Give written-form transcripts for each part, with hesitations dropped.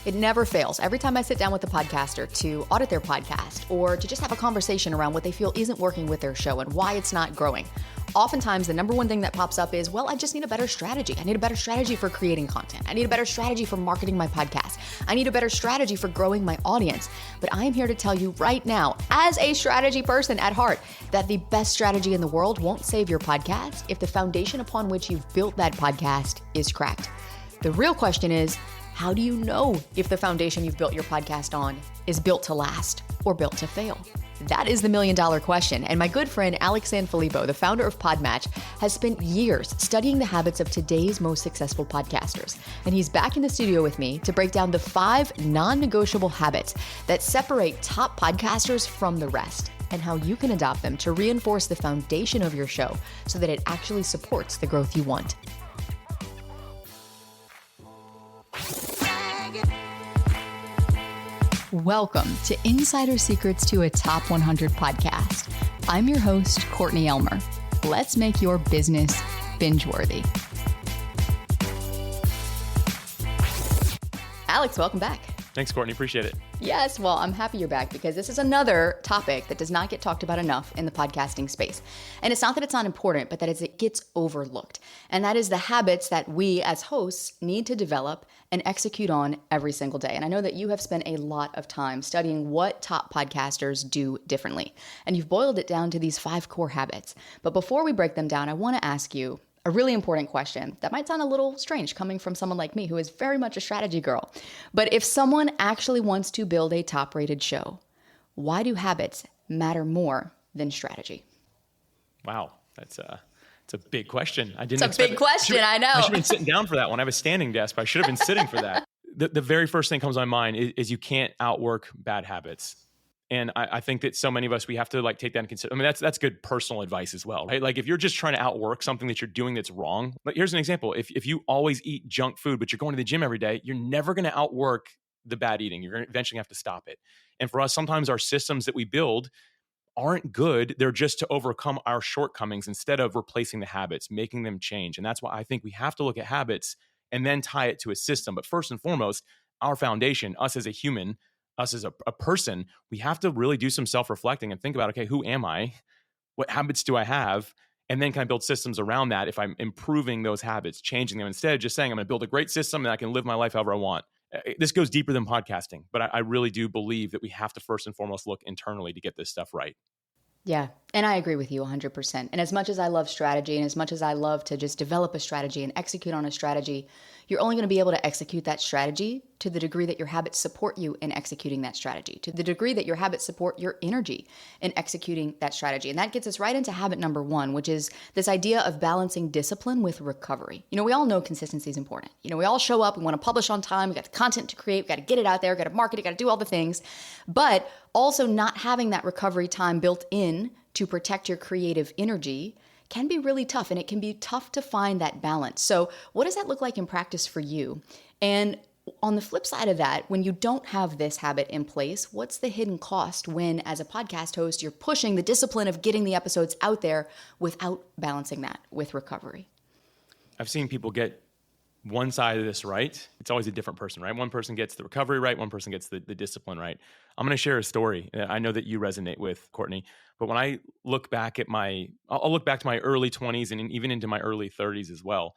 It never fails. Every time I sit down with a podcaster to audit their podcast or to just have a conversation around what they feel isn't working with their show and why it's not growing, oftentimes the number one thing that pops up is, well, I just need a better strategy. I need a better strategy for creating content. I need a better strategy for marketing my podcast. I need a better strategy for growing my audience. But I am here to tell you right now, as a strategy person at heart, that the best strategy in the world won't save your podcast if the foundation upon which you've built that podcast is cracked. The real question is, how do you know if the foundation you've built your podcast on is built to last or built to fail? That is the million-dollar question. And my good friend, Alex Sanfilippo, the founder of PodMatch, has spent years studying the habits of today's most successful podcasters. And he's back in the studio with me to break down the 5 non-negotiable habits that separate top podcasters from the rest and how you can adopt them to reinforce the foundation of your show so that it actually supports the growth you want. Welcome to Insider Secrets to a Top 100 podcast. I'm your host, Courtney Elmer. Let's make your business binge-worthy. Alex, welcome back. Thanks, Courtney. Appreciate it. Yes, well, I'm happy you're back because this is another topic that does not get talked about enough in the podcasting space. And it's not that it's not important, but that it gets overlooked. And that is the habits that we as hosts need to develop and execute on every single day. And I know that you have spent a lot of time studying what top podcasters do differently. And you've boiled it down to these 5 core habits. But before we break them down, I want to ask you a really important question that might sound a little strange coming from someone like me who is very much a strategy girl. But if someone actually wants to build a top-rated show, why do habits matter more than strategy? Wow, it's a big question. I know. I should have been sitting down for that one. I have a standing desk, but I should have been sitting for that. The very first thing that comes to my mind is you can't outwork bad habits. And I think that so many of us, we have to take that into consideration. I mean, that's good personal advice as well, right? Like if you're just trying to outwork something that you're doing that's wrong. But here's an example. If you always eat junk food, but you're going to the gym every day, you're never going to outwork the bad eating. You're going to eventually have to stop it. And for us, sometimes our systems that we build aren't good. They're just to overcome our shortcomings instead of replacing the habits, making them change. And that's why I think we have to look at habits and then tie it to a system. But first and foremost, our foundation, us as a human, us as a person, we have to really do some self-reflecting and think about, okay, who am I? What habits do I have? And then can I build systems around that if I'm improving those habits, changing them, instead of just saying I'm going to build a great system and I can live my life however I want. This goes deeper than podcasting, but I really do believe that we have to first and foremost look internally to get this stuff right. Yeah, and I agree with you 100%. And as much as I love strategy and as much as I love to just develop a strategy and execute on a strategy, you're only going to be able to execute that strategy to the degree that your habits support you in executing that strategy, to the degree that your habits support your energy in executing that strategy. And that gets us right into habit number 1, which is this idea of balancing discipline with recovery. We all know consistency is important. We all show up, we want to publish on time, we got the content to create, we got to get it out there, got to market it, got to do all the things. But also not having that recovery time built in to protect your creative energy can be really tough, and it can be tough to find that balance. So what does that look like in practice for you? And on the flip side of that, when you don't have this habit in place, what's the hidden cost when, as a podcast host, you're pushing the discipline of getting the episodes out there without balancing that with recovery? I've seen people get one side of this right. It's always a different person, right? One person gets the recovery right. One person gets the discipline right. I'm going to share a story that I know that you resonate with, Courtney. But when I look back at I'll look back to my early 20s and even into my early 30s as well.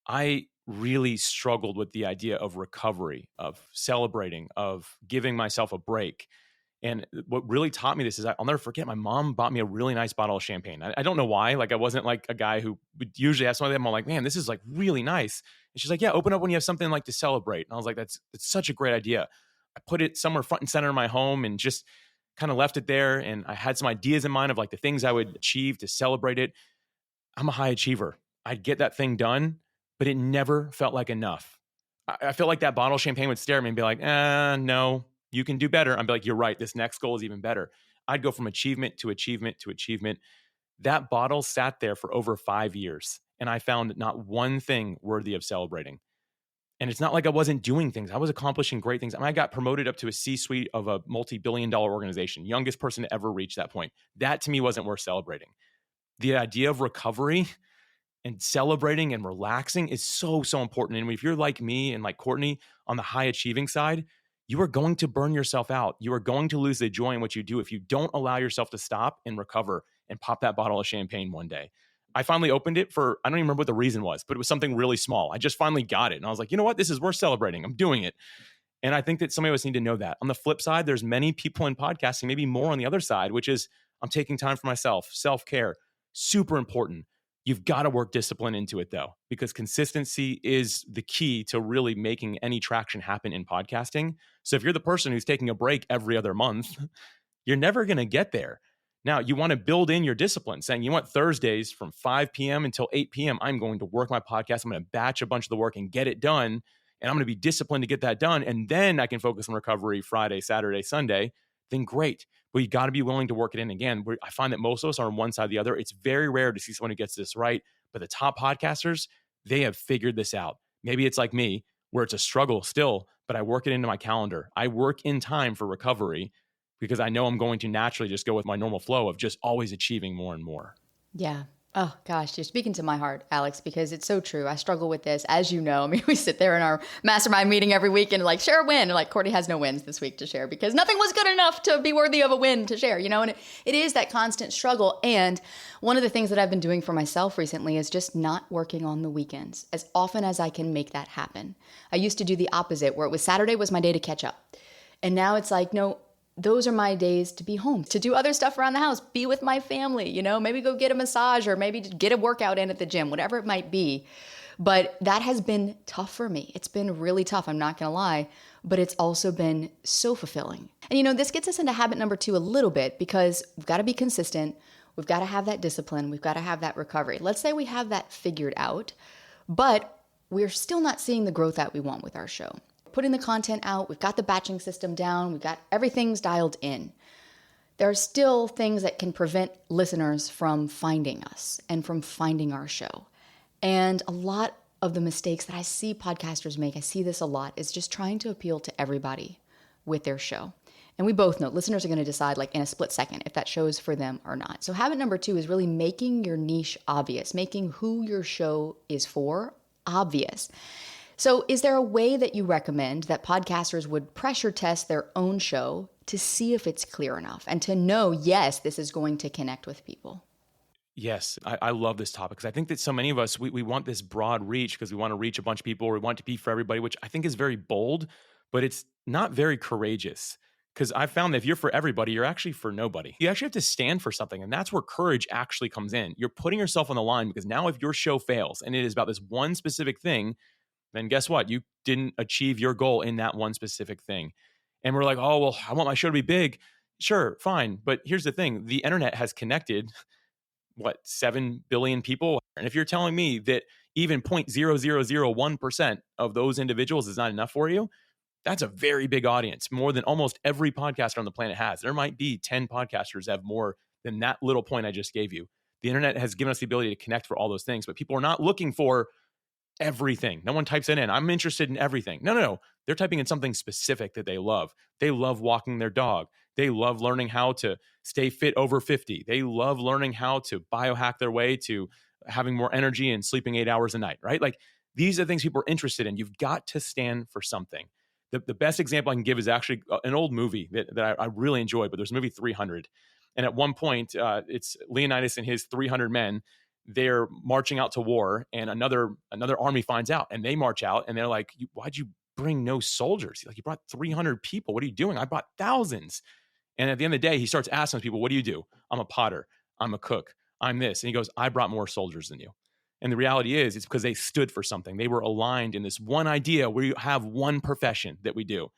I really struggled with the idea of recovery, of celebrating, of giving myself a break. And what really taught me this is I'll never forget, my mom bought me a really nice bottle of champagne. I don't know why. I wasn't like a guy who would usually have something. I'm like, man, this is really nice. And she's like, yeah, open up when you have something to celebrate. And I was like, it's such a great idea. I put it somewhere front and center in my home and just kind of left it there. And I had some ideas in mind of the things I would achieve to celebrate it. I'm a high achiever. I'd get that thing done, but it never felt like enough. I felt like that bottle of champagne would stare at me and be like, no. You can do better. I'd be like, you're right. This next goal is even better. I'd go from achievement to achievement to achievement. That bottle sat there for over 5 years, and I found not one thing worthy of celebrating. And it's not like I wasn't doing things. I was accomplishing great things. I got promoted up to a C-suite of a multi-billion-dollar organization, youngest person to ever reach that point. That to me wasn't worth celebrating. The idea of recovery, and celebrating and relaxing is so, so important. And if you're like me and like Courtney on the high achieving side, you are going to burn yourself out. You are going to lose the joy in what you do if you don't allow yourself to stop and recover and pop that bottle of champagne one day. I finally opened it for, I don't even remember what the reason was, but it was something really small. I just finally got it. And I was like, you know what? This is worth celebrating. I'm doing it. And I think that some of us need to know that. On the flip side, there's many people in podcasting, maybe more on the other side, which is I'm taking time for myself, self-care, super important. You've got to work discipline into it though, because consistency is the key to really making any traction happen in podcasting. So if you're the person who's taking a break every other month, you're never going to get there. Now, you want to build in your discipline, saying you want Thursdays from 5 p.m. until 8 p.m. I'm going to work my podcast. I'm going to batch a bunch of the work and get it done. And I'm going to be disciplined to get that done. And then I can focus on recovery Friday, Saturday, Sunday. Then great. But you got to be willing to work it in. Again, I find that most of us are on one side or the other. It's very rare to see someone who gets this right. But the top podcasters, they have figured this out. Maybe it's like me, where it's a struggle still, but I work it into my calendar. I work in time for recovery because I know I'm going to naturally just go with my normal flow of just always achieving more and more. Yeah. Oh gosh, you're speaking to my heart, Alex, because it's so true. I struggle with this, as you know. I mean, we sit there in our mastermind meeting every week and like share a win. And like Courtney has no wins this week to share because nothing was good enough to be worthy of a win to share, you know? And it is that constant struggle. And one of the things that I've been doing for myself recently is just not working on the weekends as often as I can make that happen. I used to do the opposite, where it was Saturday was my day to catch up. And now it's like, no, those are my days to be home, to do other stuff around the house, be with my family, you know, maybe go get a massage or maybe get a workout in at the gym, whatever it might be. But that has been tough for me. It's been really tough, I'm not going to lie, but it's also been so fulfilling. And, you know, this gets us into habit number 2 a little bit because we've got to be consistent. We've got to have that discipline. We've got to have that recovery. Let's say we have that figured out, but we're still not seeing the growth that we want with our show. Putting the content out, we've got the batching system down, we've got everything's dialed in. There are still things that can prevent listeners from finding us and from finding our show. And a lot of the mistakes that I see podcasters make, I see this a lot, is just trying to appeal to everybody with their show. And we both know listeners are going to decide like in a split second if that show is for them or not. So habit number 2 is really making your niche obvious, making who your show is for obvious. So is there a way that you recommend that podcasters would pressure test their own show to see if it's clear enough and to know, yes, this is going to connect with people? Yes, I love this topic because I think that so many of us, we want this broad reach because we want to reach a bunch of people or we want it to be for everybody, which I think is very bold, but it's not very courageous. Because I've found that if you're for everybody, you're actually for nobody. You actually have to stand for something. And that's where courage actually comes in. You're putting yourself on the line because now if your show fails and it is about this one specific thing, then guess what? You didn't achieve your goal in that one specific thing. And we're like, oh, well, I want my show to be big. Sure, fine. But here's the thing. The internet has connected, 7 billion people? And if you're telling me that even 0.0001% of those individuals is not enough for you, that's a very big audience, more than almost every podcaster on the planet has. There might be 10 podcasters that have more than that little point I just gave you. The internet has given us the ability to connect for all those things, but people are not looking for everything. No one types it in. I'm interested in everything. No. They're typing in something specific that they love. They love walking their dog. They love learning how to stay fit over 50. They love learning how to biohack their way to having more energy and sleeping 8 hours a night, right? Like these are things people are interested in. You've got to stand for something. The best example I can give is actually an old movie that I really enjoyed, but there's a movie 300. And at one point, it's Leonidas and his 300 men. They're marching out to war, and another army finds out, and they march out, and they're like, "Why'd you bring no soldiers? Like, you brought 300 people. What are you doing? I brought thousands." And at the end of the day, he starts asking people, "What do you do?" "I'm a potter. I'm a cook. I'm this." And he goes, "I brought more soldiers than you." And the reality is, it's because they stood for something. They were aligned in this one idea where you have one profession that we do.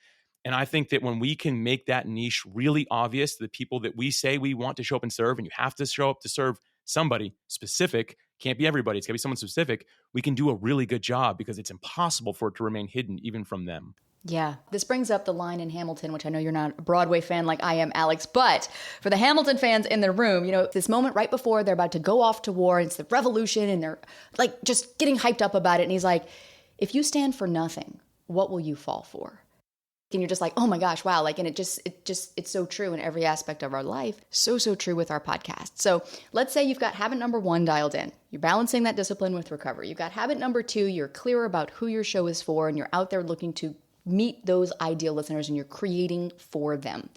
And I think that when we can make that niche really obvious to the people that we say we want to show up and serve, and you have to show up to serve somebody specific, can't be everybody, it's got to be someone specific, we can do a really good job because it's impossible for it to remain hidden even from them. Yeah, this brings up the line in Hamilton, which I know you're not a Broadway fan like I am, Alex, but for the Hamilton fans in the room, you know, this moment right before they're about to go off to war, it's the revolution, and they're like just getting hyped up about it. And he's like, if you stand for nothing, what will you fall for? And you're just like, oh my gosh, wow. Like, and it's so true in every aspect of our life. So true with our podcast. So let's say you've got habit number 1 dialed in. You're balancing that discipline with recovery. You've got habit number 2, you're clear about who your show is for, and you're out there looking to meet those ideal listeners and you're creating for them.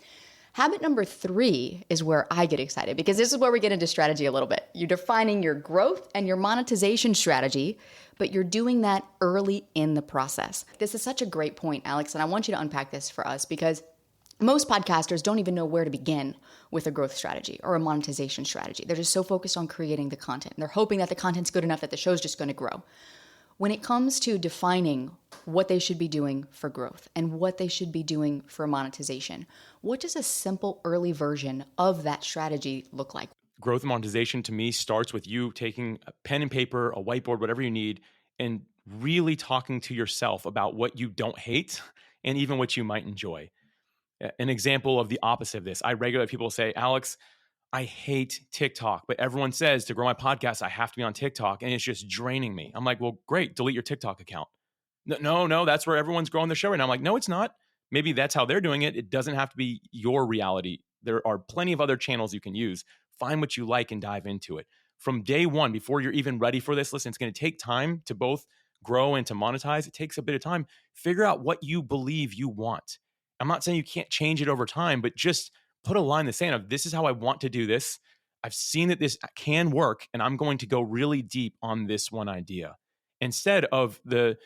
Habit number 3 is where I get excited, because this is where we get into strategy a little bit. You're defining your growth and your monetization strategy, but you're doing that early in the process. This is such a great point, Alex, and I want you to unpack this for us, because most podcasters don't even know where to begin with a growth strategy or a monetization strategy. They're just so focused on creating the content. They're hoping that the content's good enough that the show's just going to grow. When it comes to defining what they should be doing for growth and what they should be doing for monetization, what does a simple early version of that strategy look like? Growth and monetization to me starts with you taking a pen and paper, a whiteboard, whatever you need, and really talking to yourself about what you don't hate and even what you might enjoy. An example of the opposite of this, I regularly have people say, Alex, I hate TikTok, but everyone says to grow my podcast, I have to be on TikTok, and it's just draining me. I'm like, well, great, delete your TikTok account. No, that's where everyone's growing their show right now. I'm like, no, it's not. Maybe that's how they're doing it. It doesn't have to be your reality. There are plenty of other channels you can use. Find what you like and dive into it. From day one, before you're even ready for this, listen, it's going to take time to both grow and to monetize. It takes a bit of time. Figure out what you believe you want. I'm not saying you can't change it over time, but just put a line in the sand of, this is how I want to do this. I've seen that this can work, and I'm going to go really deep on this one idea, instead of the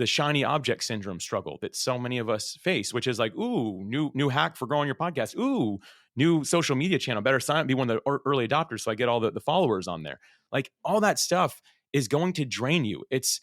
shiny object syndrome struggle that so many of us face, which is like, ooh, new hack for growing your podcast. Ooh, new social media channel. Better sign up, be one of the early adopters so I get all the followers on there. Like, all that stuff is going to drain you. It's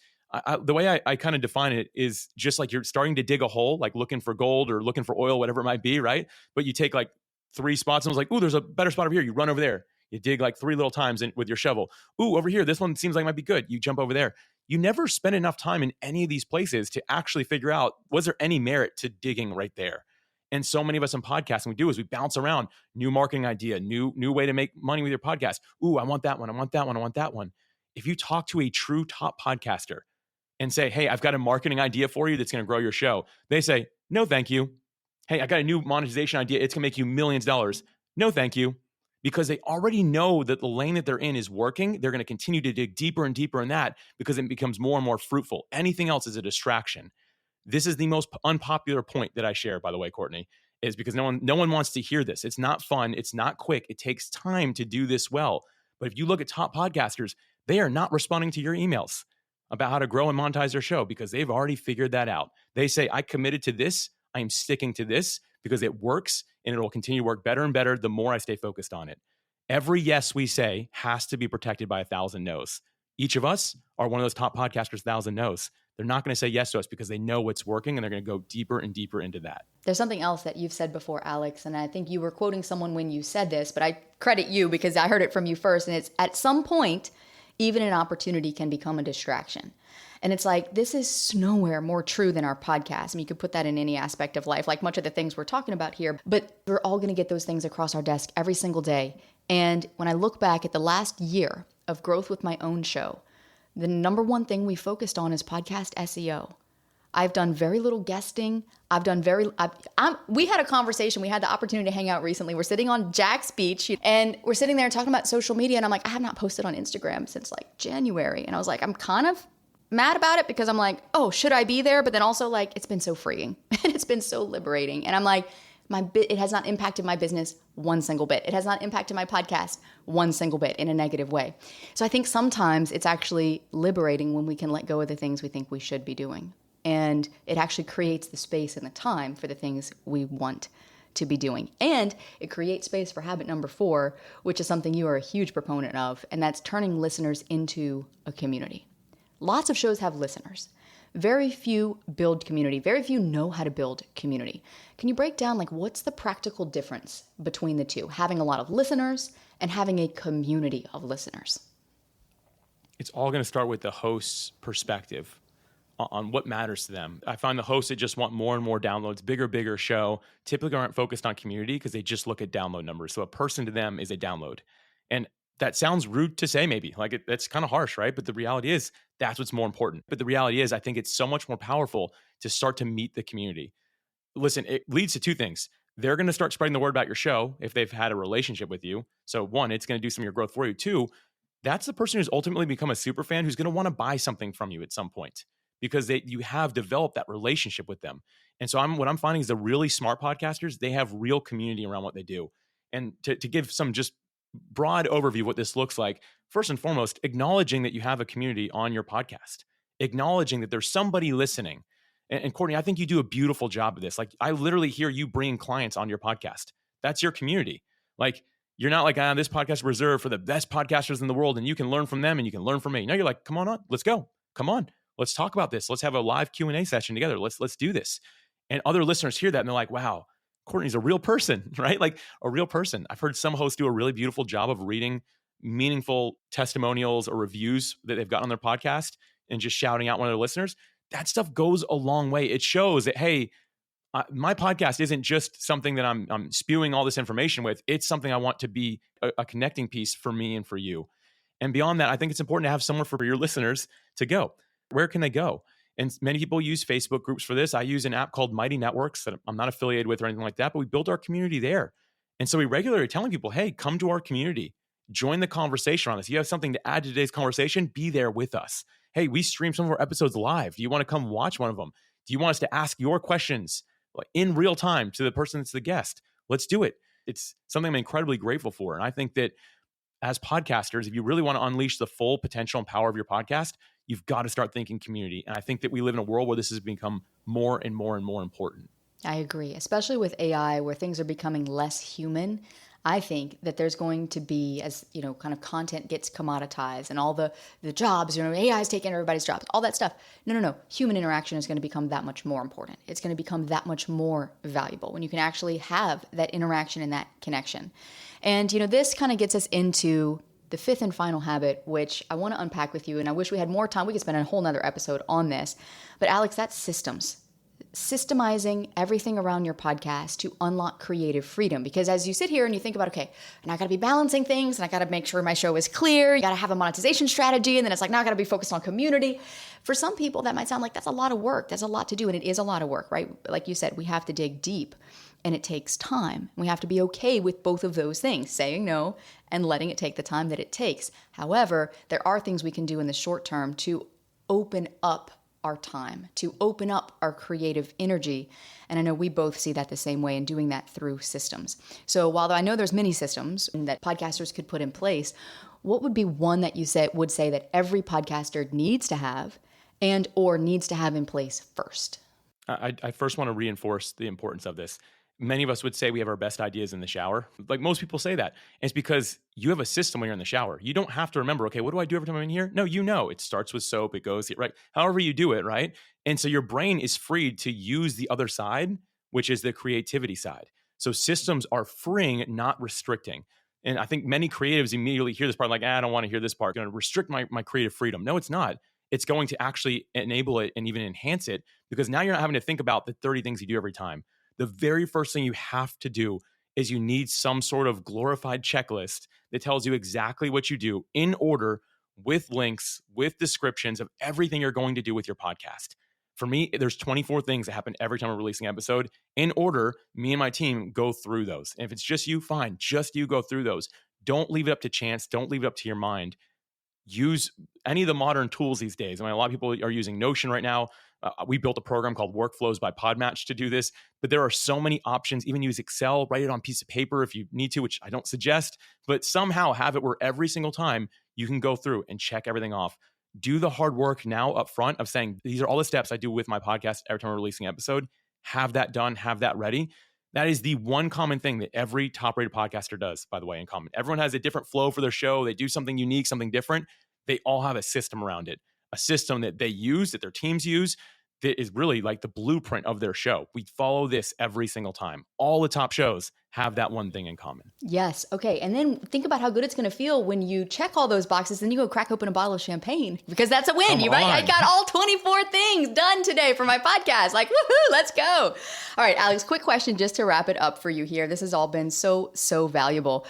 the way I kind of define it is just like you're starting to dig a hole, like looking for gold or looking for oil, whatever it might be, right? But you take like 3 spots and was like, ooh, there's a better spot over here. You run over there. You dig like 3 little times with your shovel. Ooh, over here, this one seems like it might be good. You jump over there. You never spend enough time in any of these places to actually figure out, was there any merit to digging right there? And so many of us in podcasting, we do is we bounce around, new marketing idea, new way to make money with your podcast. Ooh, I want that one. I want that one. I want that one. If you talk to a true top podcaster and say, hey, I've got a marketing idea for you that's going to grow your show, they say, no, thank you. Hey, I got a new monetization idea. It's going to make you millions of dollars. No, thank you. Because they already know that the lane that they're in is working. They're going to continue to dig deeper and deeper in that because it becomes more and more fruitful. Anything else is a distraction. This is the most unpopular point that I share, by the way, Courtney, is because no one wants to hear this. It's not fun. It's not quick. It takes time to do this well. But if you look at top podcasters, they are not responding to your emails about how to grow and monetize their show because they've already figured that out. They say, I committed to this. I am sticking to this because it works and it will continue to work better and better the more I stay focused on it. Every yes we say has to be protected by 1,000 no's. Each of us are one of those top podcasters, 1,000 no's. They're not going to say yes to us because they know what's working and they're going to go deeper and deeper into that. There's something else that you've said before, Alex, and I think you were quoting someone when you said this, but I credit you because I heard it from you first. And it's, at some point, even an opportunity can become a distraction. And it's like, this is nowhere more true than our podcast. I mean, you could put that in any aspect of life, like much of the things we're talking about here, but we're all going to get those things across our desk every single day. And when I look back at the last year of growth with my own show, the number one thing we focused on is podcast SEO. I've done very little guesting. We had a conversation. We had the opportunity to hang out recently. We're sitting on Jack's Beach and we're sitting there talking about social media. And I'm like, I have not posted on Instagram since like January. And I was like, I'm kind of mad about it because I'm like, oh, should I be there? But then also like, it's been so freeing and it's been so liberating. And I'm like, it has not impacted my business one single bit. It has not impacted my podcast one single bit in a negative way. So I think sometimes it's actually liberating when we can let go of the things we think we should be doing. And it actually creates the space and the time for the things we want to be doing. And it creates space for habit number 4, which is something you are a huge proponent of, and that's turning listeners into a community. Lots of shows have listeners. Very few build community. Very few know how to build community. Can you break down, like, what's the practical difference between the two? Having a lot of listeners and having a community of listeners. It's all going to start with the host's perspective on what matters to them. I find the hosts that just want more and more downloads, bigger show, typically aren't focused on community because they just look at download numbers. So a person to them is a download. And that sounds rude to say, maybe like that's kind of harsh, right? But the reality is that's what's more important. But the reality is I think it's so much more powerful to start to meet the community. listen, it leads to two things. They're going to start spreading the word about your show if they've had a relationship with you. So one, it's going to do some of your growth for you. Two, that's the person who's ultimately become a super fan who's going to want to buy something from you at some point because you have developed that relationship with them. And so what I'm finding is the really smart podcasters, they have real community around what they do. And to give some just broad overview of what this looks like, first and foremost, acknowledging that you have a community on your podcast, acknowledging that there's somebody listening. And Courtney, I think you do a beautiful job of this. Like, I literally hear you bringing clients on your podcast. That's your community. Like, you're not like, this podcast is reserved for the best podcasters in the world and you can learn from them and you can learn from me. No, you're like, come on, let's go. Come on, let's talk about this. Let's have a live Q&A session together. Let's do this. And other listeners hear that and they're like, wow, Courtney's a real person, right? Like a real person. I've heard some hosts do a really beautiful job of reading meaningful testimonials or reviews that they've got on their podcast and just shouting out one of their listeners. That stuff goes a long way. It shows that, hey, my podcast isn't just something that I'm spewing all this information with. It's something I want to be a connecting piece for me and for you. And beyond that, I think it's important to have somewhere for your listeners to go. Where can they go? And many people use Facebook groups for this. I use an app called Mighty Networks that I'm not affiliated with or anything like that, but we built our community there. And so we regularly telling people, hey, come to our community, join the conversation on this. You have something to add to today's conversation, be there with us. Hey, we stream some of our episodes live. Do you want to come watch one of them? Do you want us to ask your questions in real time to the person that's the guest? Let's do it. It's something I'm incredibly grateful for. And I think that as podcasters, if you really want to unleash the full potential and power of your podcast, you've got to start thinking community. And I think that we live in a world where this has become more and more and more important. I agree, especially with AI, where things are becoming less human. I think that there's going to be, as kind of content gets commoditized and all the jobs, AI is taking everybody's jobs, all that stuff. No. Human interaction is going to become that much more important. It's going to become that much more valuable when you can actually have that interaction and that connection. And, this kind of gets us into the fifth and final habit, which I want to unpack with you. And I wish we had more time. We could spend a whole nother episode on this. But Alex, that's systems. Systemizing everything around your podcast to unlock creative freedom. Because as you sit here and you think about, okay, and I got to be balancing things and I got to make sure my show is clear. You got to have a monetization strategy. And then it's like, now I got to be focused on community. For some people, that might sound like that's a lot of work. That's a lot to do. And it is a lot of work, right? Like you said, we have to dig deep and it takes time. We have to be okay with both of those things, saying no and letting it take the time that it takes. However, there are things we can do in the short term to open up our time, to open up our creative energy. And I know we both see that the same way, and doing that through systems. So while I know there's many systems that podcasters could put in place, what would be one that you would say that every podcaster needs to have or needs to have in place first? I first want to reinforce the importance of this. Many of us would say we have our best ideas in the shower. Like most people say that. And it's because you have a system when you're in the shower. You don't have to remember, okay, what do I do every time I'm in here? No, it starts with soap, it goes, right? However you do it, right? And so your brain is freed to use the other side, which is the creativity side. So systems are freeing, not restricting. And I think many creatives immediately hear this part like, I don't want to hear this part. It's going to restrict my creative freedom. No, it's not. It's going to actually enable it and even enhance it, because now you're not having to think about the 30 things you do every time. The very first thing you have to do is you need some sort of glorified checklist that tells you exactly what you do in order, with links, with descriptions of everything you're going to do with your podcast. For me, there's 24 things that happen every time I'm releasing an episode. In order, me and my team go through those. And if it's just you, fine. Just you go through those. Don't leave it up to chance. Don't leave it up to your mind. Use any of the modern tools these days. I mean, a lot of people are using Notion right now. We built a program called Workflows by PodMatch to do this, but there are so many options. Even use Excel, write it on a piece of paper if you need to, which I don't suggest, but somehow have it where every single time you can go through and check everything off. Do the hard work now up front of saying, these are all the steps I do with my podcast every time I'm releasing an episode. Have that done, have that ready. That is the one common thing that every top-rated podcaster does, by the way, in common. Everyone has a different flow for their show. They do something unique, something different. They all have a system around it, a system that they use, that their teams use, that is really like the blueprint of their show. We follow this every single time. All the top shows have that one thing in common. Yes. Okay. And then think about how good it's going to feel when you check all those boxes and you go crack open a bottle of champagne, because that's a win. Right? I got all 24 things done today for my podcast. Like, woohoo, let's go. All right, Alex, quick question just to wrap it up for you here. This has all been so valuable.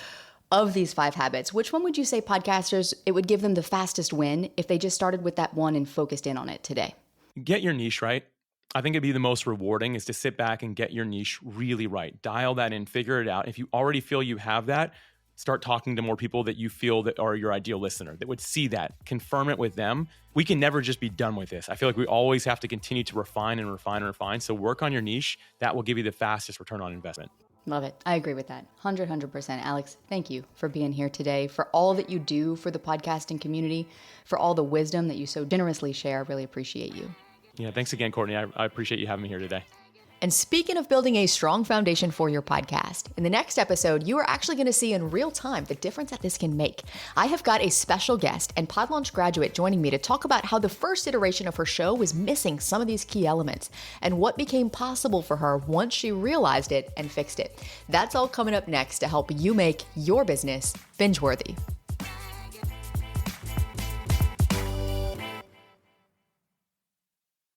Of these 5 habits, which one would you say podcasters, it would give them the fastest win if they just started with that one and focused in on it today? Get your niche right. I think it'd be the most rewarding is to sit back and get your niche really right. Dial that in, figure it out. If you already feel you have that, start talking to more people that you feel that are your ideal listener, that would see that, confirm it with them. We can never just be done with this. I feel like we always have to continue to refine and refine and refine. So work on your niche. That will give you the fastest return on investment. Love it. I agree with that. 100%. Alex, thank you for being here today, for all that you do for the podcasting community, for all the wisdom that you so generously share. I really appreciate you. Yeah, thanks again, Courtney. I appreciate you having me here today. And speaking of building a strong foundation for your podcast, in the next episode, you are actually going to see in real time the difference that this can make. I have got a special guest and PodLaunch graduate joining me to talk about how the first iteration of her show was missing some of these key elements and what became possible for her once she realized it and fixed it. That's all coming up next to help you make your business binge-worthy.